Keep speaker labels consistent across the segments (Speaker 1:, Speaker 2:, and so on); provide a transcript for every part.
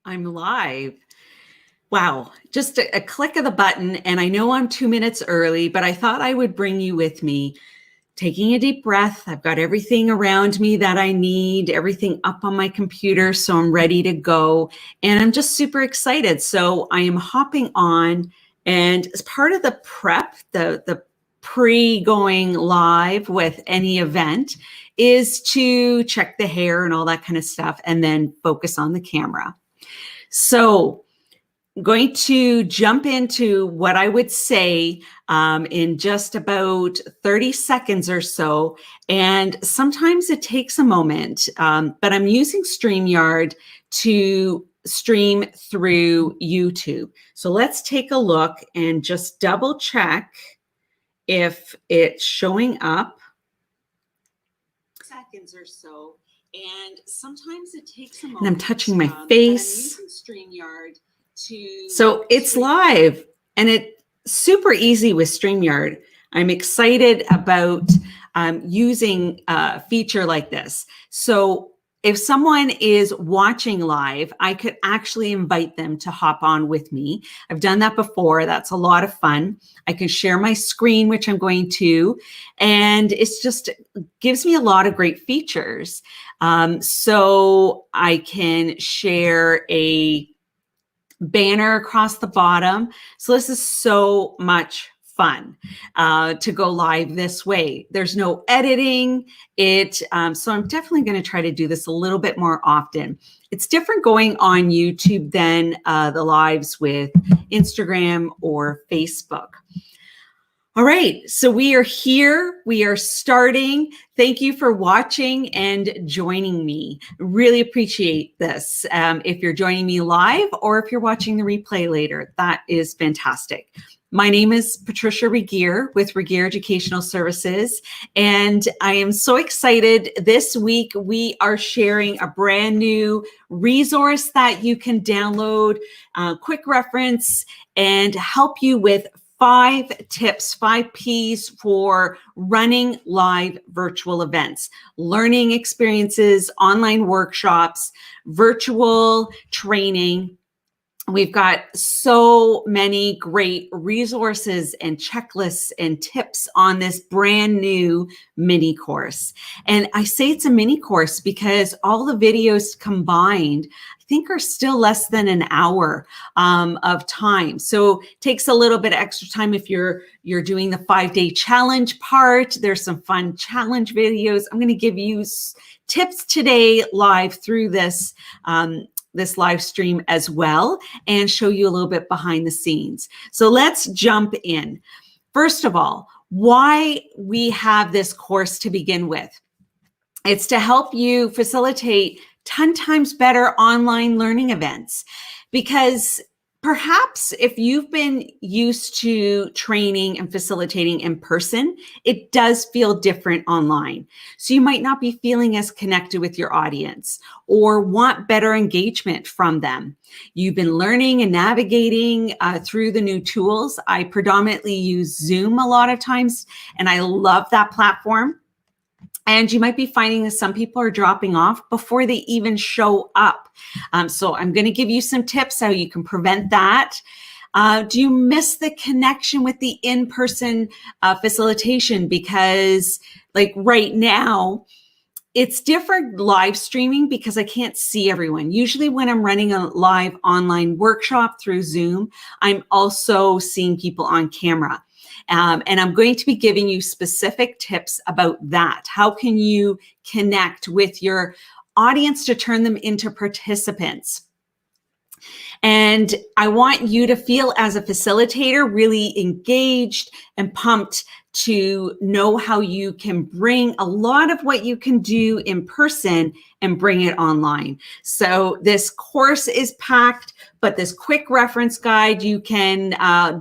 Speaker 1: I'm live. Wow, just a click of the button, and I know I'm 2 minutes early, but I thought I would bring you with me. Taking a deep breath, I've got everything around me that I need, everything up on my computer, so I'm ready to go. And I'm just super excited. So I am hopping on, and as part of the prep, the pre-going live with any event is to check the hair and all that kind of stuff, and then focus on the camera. So I'm going to jump into what I would say in just about 30 seconds or so. And sometimes it takes a moment, but I'm using StreamYard to stream through YouTube. So let's take a look and just double check if it's showing up. Seconds or so. And sometimes it takes a moment. And I'm touching my face. I'm using StreamYard so it's live, and it's super easy with StreamYard. I'm excited about using a feature like this. So if someone is watching live, I could actually invite them to hop on with me. I've done that before. That's a lot of fun. I can share my screen, which I'm going to, and it's just gives me a lot of great features. So I can share a banner across the bottom. So this is so much fun to go live this way. There's no editing. So I'm definitely going to try to do this a little bit more often. It's different going on YouTube than the lives with Instagram or Facebook. All right, so we are here. We are starting. Thank you for watching and joining me. Really appreciate this. If you're joining me live or if you're watching the replay later, that is fantastic. My name is Patricia Regier with Regier Educational Services, and I am so excited. This week, we are sharing a brand new resource that you can download, quick reference, and help you with 5 tips, 5 Ps for running live virtual events, learning experiences, online workshops, virtual training. We've got so many great resources and checklists and tips on this brand new mini course. And I say it's a mini course because all the videos combined, I think, are still less than an hour of time. So it takes a little bit of extra time if you're doing the 5-day challenge part. There's some fun challenge videos. I'm going to give you tips today live through this this live stream as well, and show you a little bit behind the scenes. So let's jump in. First of all, why we have this course to begin with. It's to help you facilitate 10 times better online learning events, because perhaps if you've been used to training and facilitating in person, it does feel different online. So you might not be feeling as connected with your audience or want better engagement from them. You've been learning and navigating through the new tools. I predominantly use Zoom a lot of times, and I love that platform. And you might be finding that some people are dropping off before they even show up. So I'm going to give you some tips how you can prevent that. Do you miss the connection with the in-person facilitation? Because like right now, it's different live streaming because I can't see everyone. Usually when I'm running a live online workshop through Zoom, I'm also seeing people on camera. And I'm going to be giving you specific tips about that. How can you connect with your audience to turn them into participants? And I want you to feel, as a facilitator, really engaged and pumped to know how you can bring a lot of what you can do in person and bring it online. So this course is packed, but this quick reference guide you can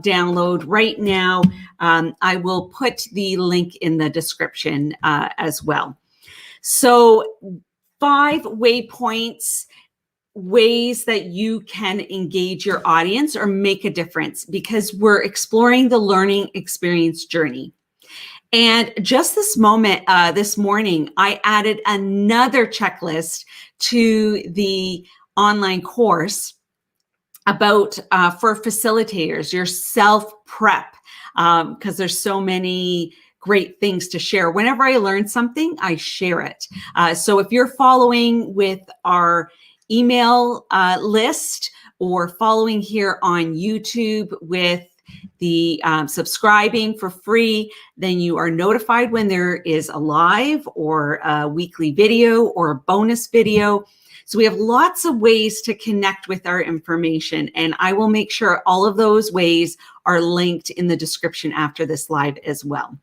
Speaker 1: download right now. I will put the link in the description as well. So 5 waypoints, ways that you can engage your audience or make a difference, because we're exploring the learning experience journey. And just this morning, I added another checklist to the online course about for facilitators, your self-prep, because there's so many great things to share. Whenever I learn something, I share it. So if you're following with our email list or following here on YouTube with the subscribing for free, then you are notified when there is a live or a weekly video or a bonus video. So we have lots of ways to connect with our information, and I will make sure all of those ways are linked in the description after this live as well.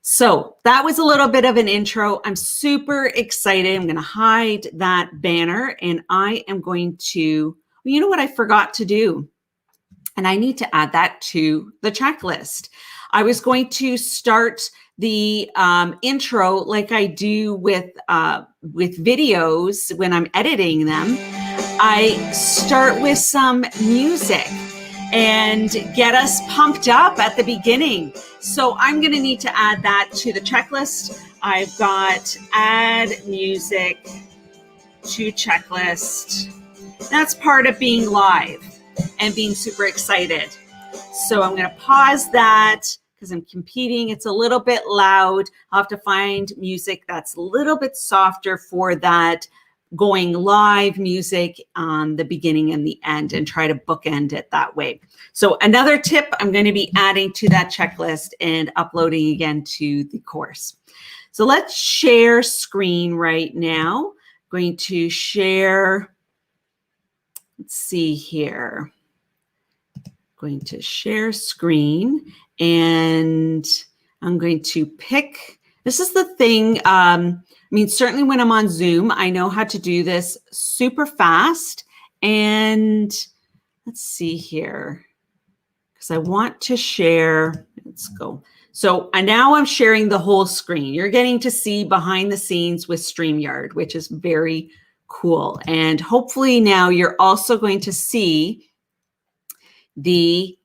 Speaker 1: So that was a little bit of an intro. I'm super excited. I'm going to hide that banner, and I am going to, well, you know what I forgot to do? And I need to add that to the checklist. I was going to start the intro like I do with videos when I'm editing them. I start with some music and get us pumped up at the beginning. So I'm going to need to add that to the checklist. I've got add music to checklist. That's part of being live and being super excited. So I'm going to pause that because I'm competing. It's a little bit loud. I'll have to find music that's a little bit softer for that going live music on the beginning and the end, and try to bookend it that way. So another tip I'm going to be adding to that checklist and uploading again to the course. So let's share screen right now. I'm going to share, let's see here. I'm going to share screen, and I'm going to pick, this is the thing, I mean, certainly when I'm on Zoom, I know how to do this super fast. And let's see here, because I want to share, let's go. So now I'm sharing the whole screen. You're getting to see behind the scenes with StreamYard, which is very cool. And hopefully now you're also going to see the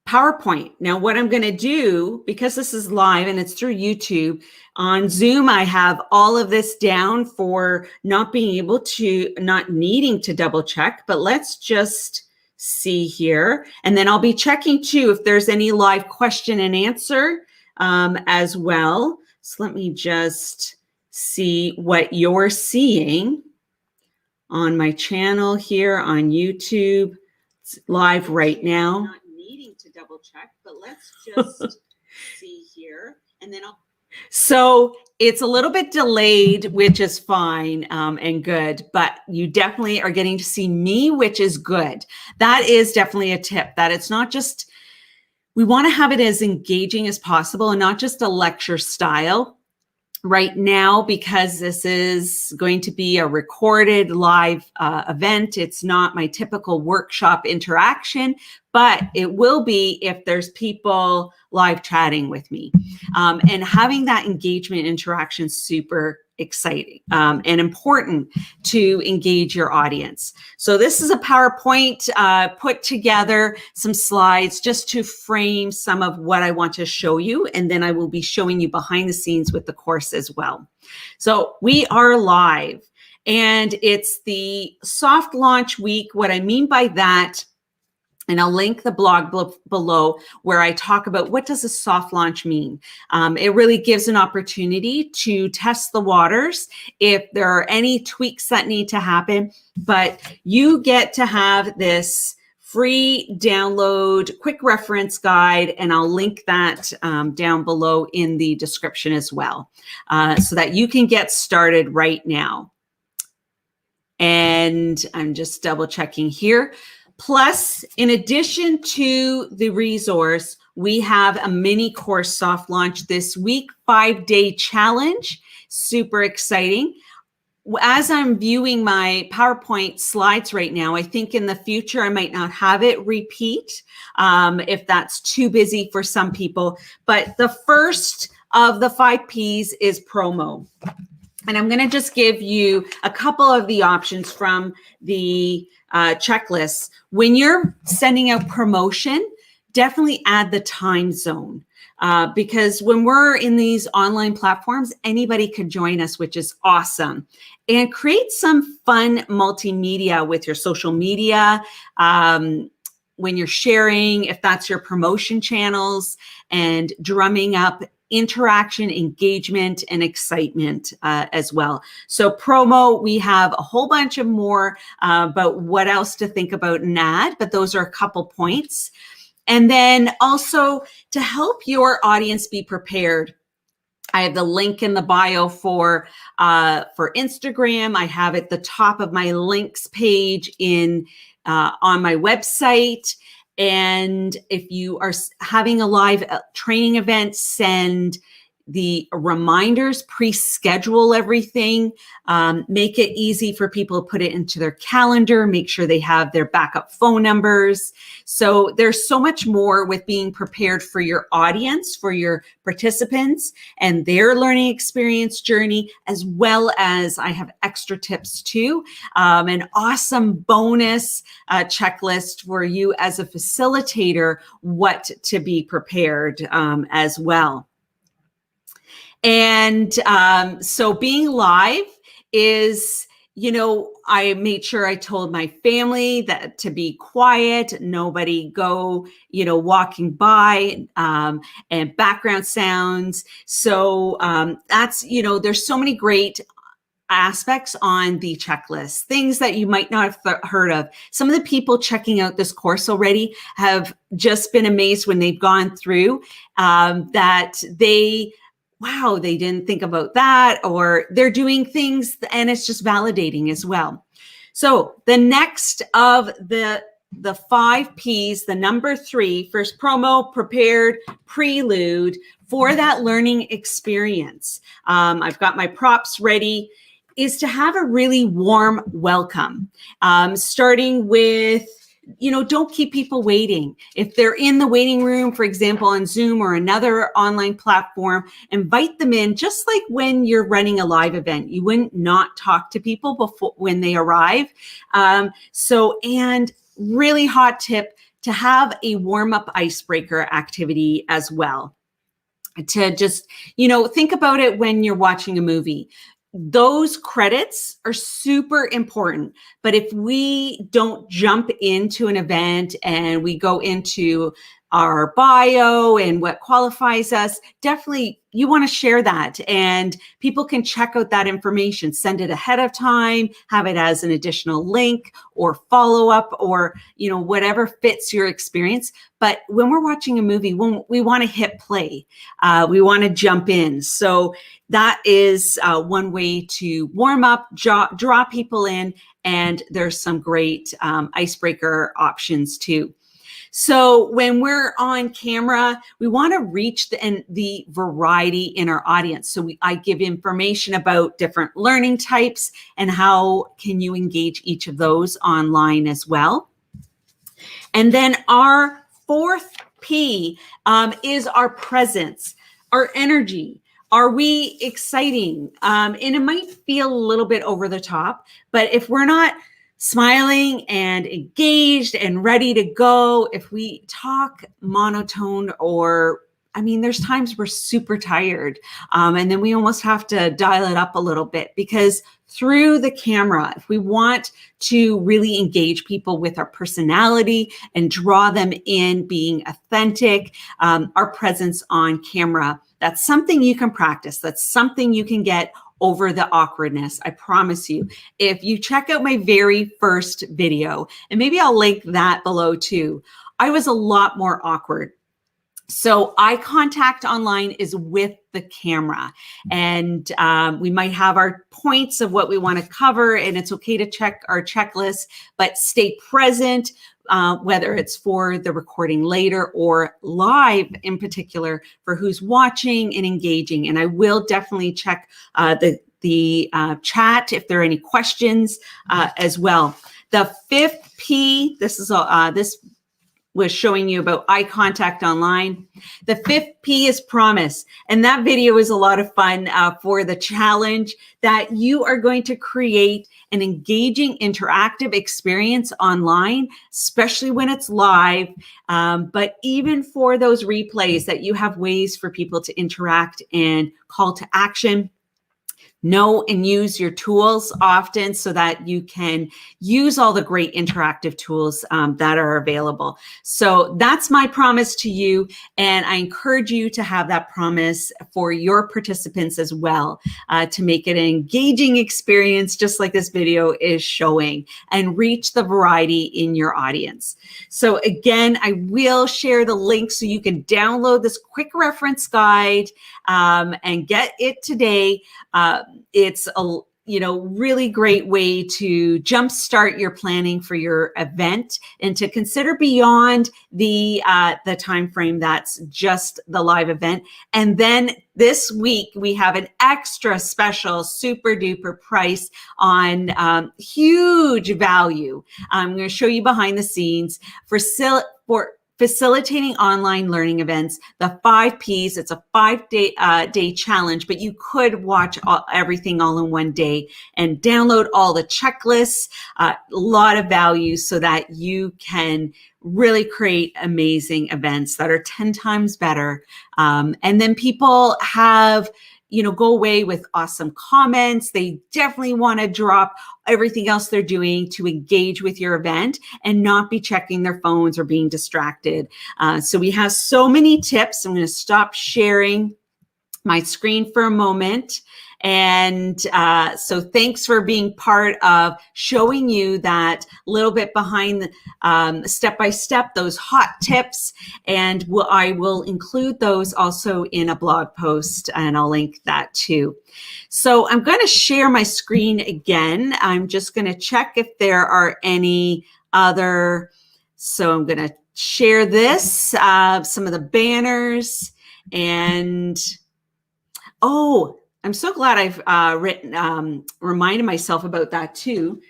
Speaker 1: PowerPoint. Now, what I'm going to do, because this is live and it's through YouTube, on Zoom, I have all of this down for not being able to, not needing to double check, but let's just see here. And then I'll be checking too if there's any live question and answer as well. So let me just see what you're seeing on my channel here on YouTube. It's live right now. To double check, but let's just see here, and then I'll. So it's a little bit delayed, which is fine and good, but you definitely are getting to see me, which is good. That is definitely a tip, that it's not just, we want to have it as engaging as possible and not just a lecture style. Right now, because this is going to be a recorded live event, it's not my typical workshop interaction, but it will be if there's people live chatting with me. And having that engagement interaction super exciting and important to engage your audience. So this is a PowerPoint put together, some slides just to frame some of what I want to show you. And then I will be showing you behind the scenes with the course as well. So we are live, and it's the soft launch week. What I mean by that, and I'll link the blog below where I talk about what does a soft launch mean. It really gives an opportunity to test the waters if there are any tweaks that need to happen, but you get to have this free download quick reference guide, and I'll link that down below in the description as well, so that you can get started right now. And I'm just double checking here. Plus, in addition to the resource, we have a mini course soft launch this week, 5-day challenge, super exciting. As I'm viewing my PowerPoint slides right now, I think in the future I might not have it repeat if that's too busy for some people. But the first of the 5 Ps is promo. And I'm going to just give you a couple of the options from the checklists. When you're sending out promotion, definitely add the time zone. because when we're in these online platforms, anybody could join us, which is awesome. And create some fun multimedia with your social media, when you're sharing, if that's your promotion channels, and drumming up interaction, engagement, and excitement as well. So promo, we have a whole bunch of more about what else to think about and add, but those are a couple points. And then also to help your audience be prepared, I have the link in the bio for Instagram. I have at the top of my links page on my website. And if you are having a live training event, send the reminders, pre-schedule everything, make it easy for people to put it into their calendar, make sure they have their backup phone numbers. So there's so much more with being prepared for your audience, for your participants and their learning experience journey, as well as I have extra tips too, an awesome bonus checklist for you as a facilitator, what to be prepared as well. And so being live is, I made sure I told my family that to be quiet, nobody go, walking by and background sounds. So that's, there's so many great aspects on the checklist, things that you might not have heard of. Some of the people checking out this course already have just been amazed when they've gone through that wow, they didn't think about that, or they're doing things and it's just validating as well. So the next of the 5 Ps, the number 3, first promo, prepared, prelude for that learning experience. I've got my props ready, is to have a really warm welcome, starting with, don't keep people waiting. If they're in the waiting room, for example, on Zoom or another online platform, invite them in, just like when you're running a live event. You wouldn't not talk to people before when they arrive. And really hot tip, to have a warm-up icebreaker activity as well. To just, think about it when you're watching a movie. Those credits are super important. But if we don't jump into an event and we go into our bio and what qualifies us, definitely you want to share that, and people can check out that information, send it ahead of time, have it as an additional link or follow up, or whatever fits your experience. But when we're watching a movie, we want to hit play, we want to jump in. So that is one way to warm up, draw people in, and there's some great icebreaker options too. So when we're on camera, we want to reach the variety in our audience. So I give information about different learning types and how can you engage each of those online as well. And then our 4th P is our presence, our energy. Are we exciting? And it might feel a little bit over the top, but if we're not smiling and engaged and ready to go, if we talk monotone, or there's times we're super tired, and then we almost have to dial it up a little bit, because through the camera, if we want to really engage people with our personality and draw them in being authentic, our presence on camera, that's something you can practice. That's something you can get over the awkwardness. I promise you, if you check out my very first video, and maybe I'll link that below too, I was a lot more awkward. So eye contact online is with the camera, and we might have our points of what we want to cover, and it's okay to check our checklist, but stay present, whether it's for the recording later or live in particular for who's watching and engaging. And I will definitely check the chat if there are any questions as well. The 5th P, this was showing you about eye contact online. The 5th P is promise. And that video is a lot of fun for the challenge that you are going to create an engaging, interactive experience online, especially when it's live. But even for those replays, that you have ways for people to interact and call to action. Know and use your tools often so that you can use all the great interactive tools that are available. So that's my promise to you. And I encourage you to have that promise for your participants as well, to make it an engaging experience, just like this video is showing, and reach the variety in your audience. So again, I will share the link so you can download this quick reference guide and get it today. It's a really great way to jumpstart your planning for your event and to consider beyond the time frame that's just the live event. And then this week we have an extra special super duper price on huge value. I'm going to show you behind the scenes for facilitating online learning events, the 5 Ps. It's a 5-day challenge, but you could watch everything all in one day and download all the checklists, a lot of value so that you can really create amazing events that are 10 times better. And then people have go away with awesome comments. They definitely want to drop everything else they're doing to engage with your event and not be checking their phones or being distracted. So we have so many tips. I'm going to stop sharing my screen for a moment. And so thanks for being part of showing you that little bit behind step-by-step, those hot tips. And I will include those also in a blog post, and I'll link that too. So I'm going to share my screen again. I'm just going to check if there are any other. So I'm going to share this, some of the banners, and I'm so glad I've reminded myself about that too.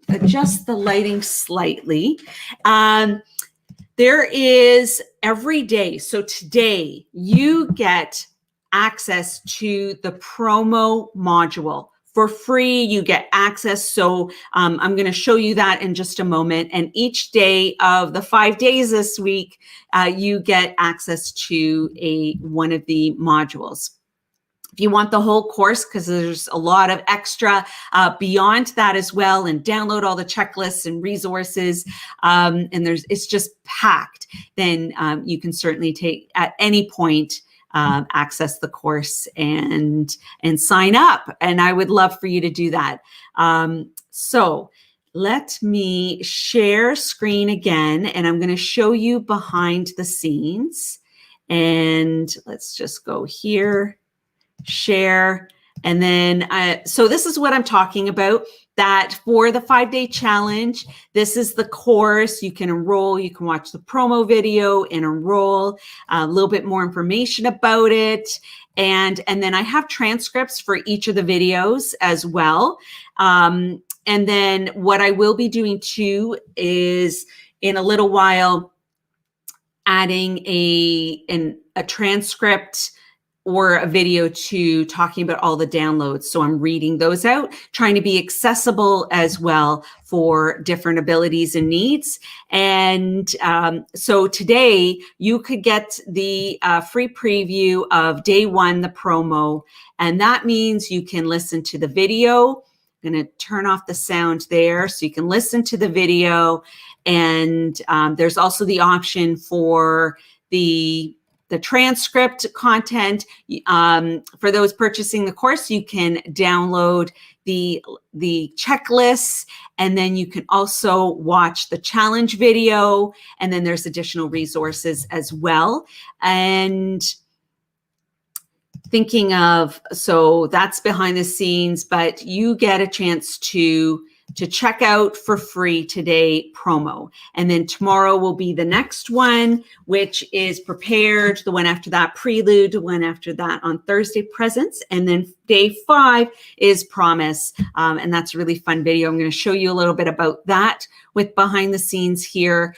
Speaker 1: Adjust the lighting slightly. There is every day. So today you get access to the promo module for free. You get access. So I'm going to show you that in just a moment. And each day of the 5 days this week, you get access to one of the modules. If you want the whole course, because there's a lot of extra beyond that as well, and download all the checklists and resources, and it's just packed, then you can certainly take at any point access the course and sign up. And I would love for you to do that. So let me share screen again, and I'm going to show you behind the scenes. And let's just go here. Share. And then, so this is what I'm talking about, that for the 5-day challenge, this is the course. You can enroll, you can watch the promo video and enroll, a little bit more information about it. And then I have transcripts for each of the videos as well. And then what I will be doing too is in a little while, adding a transcript or a video to talking about all the downloads. So I'm reading those out, trying to be accessible as well for different abilities and needs. And so today you could get the free preview of day 1, the promo. And that means you can listen to the video. I'm going to turn off the sound there so you can listen to the video. And there's also the option for the transcript content. For those purchasing the course, you can download the checklists, and then you can also watch the challenge video, and then there's additional resources as well. And thinking of, so that's behind the scenes, but you get a chance to check out for free today promo. And then tomorrow will be the next one, which is prepared. The one after that, prelude. The one after that on Thursday, presents. And then day 5 is promise. And that's a really fun video. I'm going to show you a little bit about that with behind the scenes here.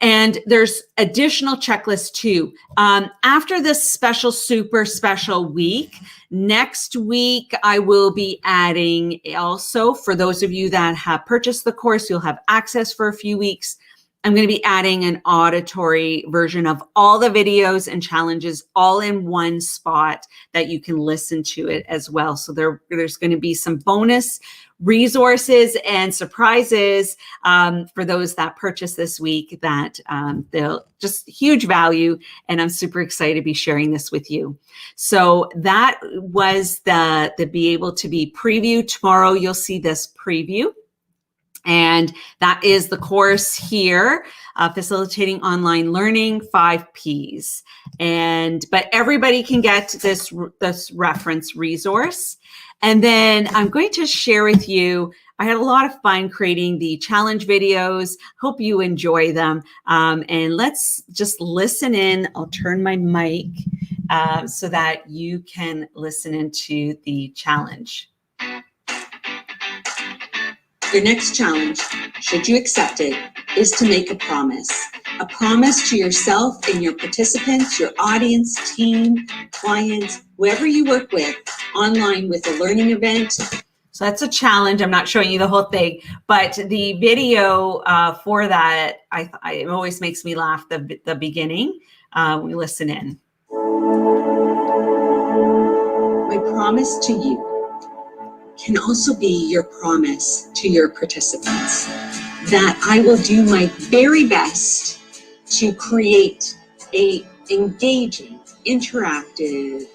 Speaker 1: And there's additional checklists too. After this super special week, next week, I will be adding also, for those of you that have purchased the course, you'll have access for a few weeks. I'm going to be adding an auditory version of all the videos and challenges all in one spot that you can listen to it as well. So there's going to be some bonus resources and surprises for those that purchase this week that they'll just huge value. And I'm super excited to be sharing this with you. So that was the be able to be preview. Tomorrow you'll see this preview. And that is the course here, Facilitating Online Learning, 5 Ps. But everybody can get this reference resource. And then I'm going to share with you, I had a lot of fun creating the challenge videos. Hope you enjoy them. And let's just listen in. I'll turn my mic so that you can listen into the challenge.
Speaker 2: Your next challenge, should you accept it, is to make a promise to yourself and your participants, your audience, team, clients, whoever you work with online with a learning event.
Speaker 1: So that's a challenge. I'm not showing you the whole thing, but the video for that, it always makes me laugh, the beginning. We listen in.
Speaker 2: My promise to you can also be your promise to your participants that I will do my very best to create a engaging, interactive,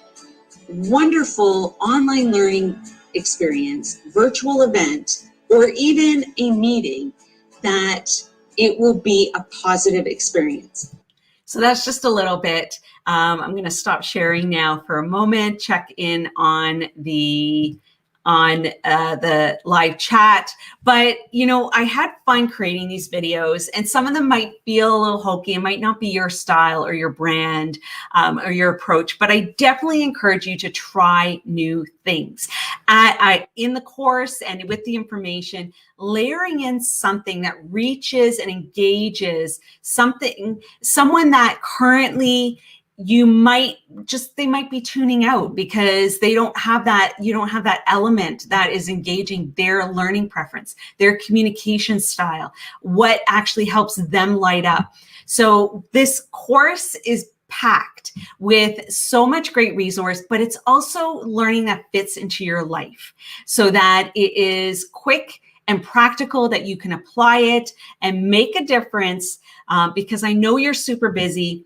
Speaker 2: wonderful online learning experience, virtual event, or even a meeting that it will be a positive experience.
Speaker 1: So that's just a little bit. I'm going to stop sharing now for a moment, check in on the live chat. But, you know, I had fun creating these videos, and some of them might feel a little hokey. It might not be your style or your brand or your approach, but I definitely encourage you to try new things. In the course and with the information, layering in something that reaches and engages someone that currently they might be tuning out because you don't have that element that is engaging their learning preference, their communication style, what actually helps them light up. So this course is packed with so much great resource, but it's also learning that fits into your life so that it is quick and practical, that you can apply it and make a difference, because I know you're super busy.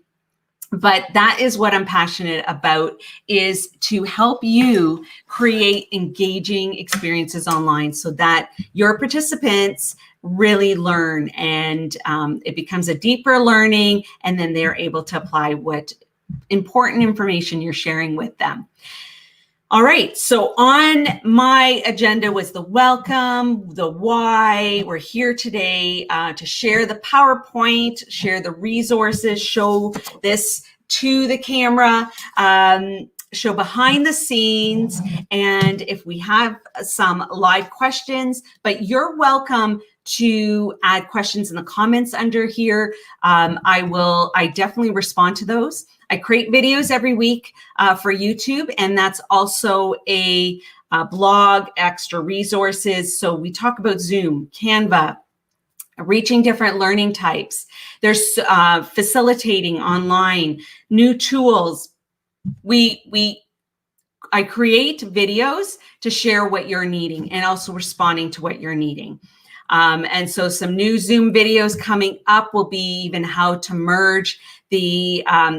Speaker 1: But that is what I'm passionate about, is to help you create engaging experiences online so that your participants really learn, and it becomes a deeper learning, and then they're able to apply what important information you're sharing with them. All right, so on my agenda was the welcome, the why. We're here today to share the PowerPoint, share the resources, show this to the camera, show behind the scenes, and if we have some live questions, but you're welcome to add questions in the comments under here. I definitely respond to those. I create videos every week for YouTube, and that's also a blog, extra resources. So we talk about Zoom, Canva, reaching different learning types. There's facilitating online, new tools. I create videos to share what you're needing and also responding to what you're needing. And so some new Zoom videos coming up will be even how to merge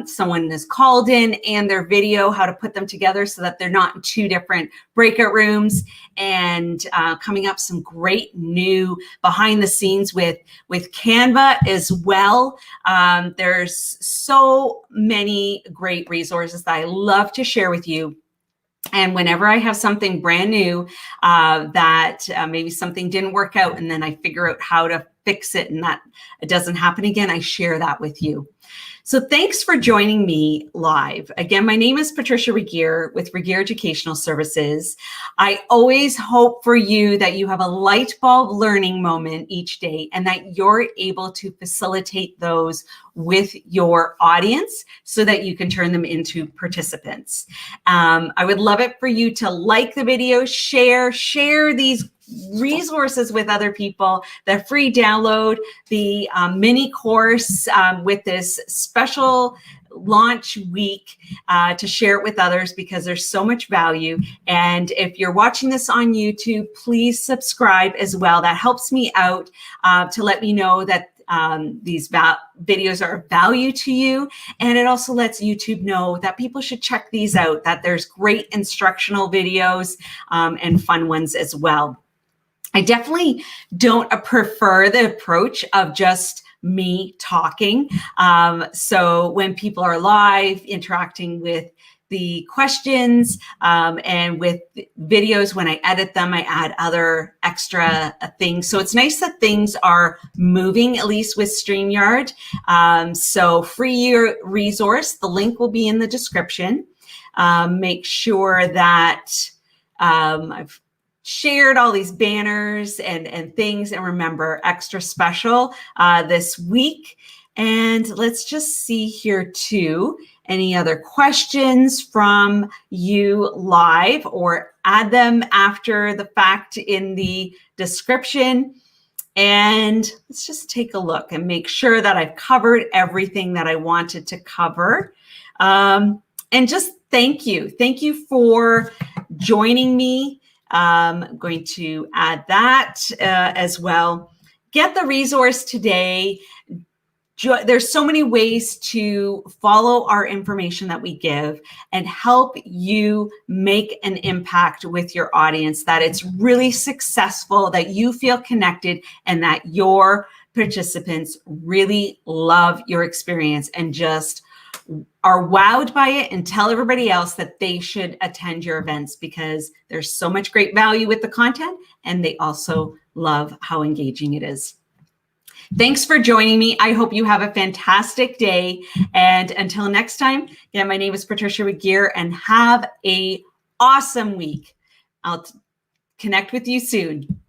Speaker 1: someone is called in and their video, how to put them together so that they're not in two different breakout rooms, and coming up some great new behind the scenes with Canva as well. There's so many great resources that I love to share with you. And whenever I have something brand new that maybe something didn't work out, and then I figure out how to fix it and that it doesn't happen again, I share that with you. So thanks for joining me live. Again, my name is Patricia Regier with Regier Educational Services. I always hope for you that you have a light bulb learning moment each day and that you're able to facilitate those with your audience so that you can turn them into participants. I would love it for you to like the video, share these resources with other people, the free download, the mini course with this special launch week to share it with others because there's so much value. And if you're watching this on YouTube, please subscribe as well. That helps me out to let me know that these videos are of value to you. And it also lets YouTube know that people should check these out, that there's great instructional videos and fun ones as well. I definitely don't prefer the approach of just me talking. So when people are live interacting with the questions and with videos, when I edit them, I add other extra things. So it's nice that things are moving, at least with StreamYard. So free resource, the link will be in the description. Make sure that I've shared all these banners and things, and remember, extra special this week. And let's just see here too, any other questions from you live, or add them after the fact in the description. And let's just take a look and make sure that I've covered everything that I wanted to cover. And just thank you. Thank you for joining me. I'm going to add that as well. Get the resource today. There's so many ways to follow our information that we give and help you make an impact with your audience, that it's really successful, that you feel connected, and that your participants really love your experience and just are wowed by it, and tell everybody else that they should attend your events because there's so much great value with the content, and they also love how engaging it is. Thanks for joining me. I hope you have a fantastic day. And until next time, again, my name is Patricia Regier, and have an awesome week. I'll connect with you soon.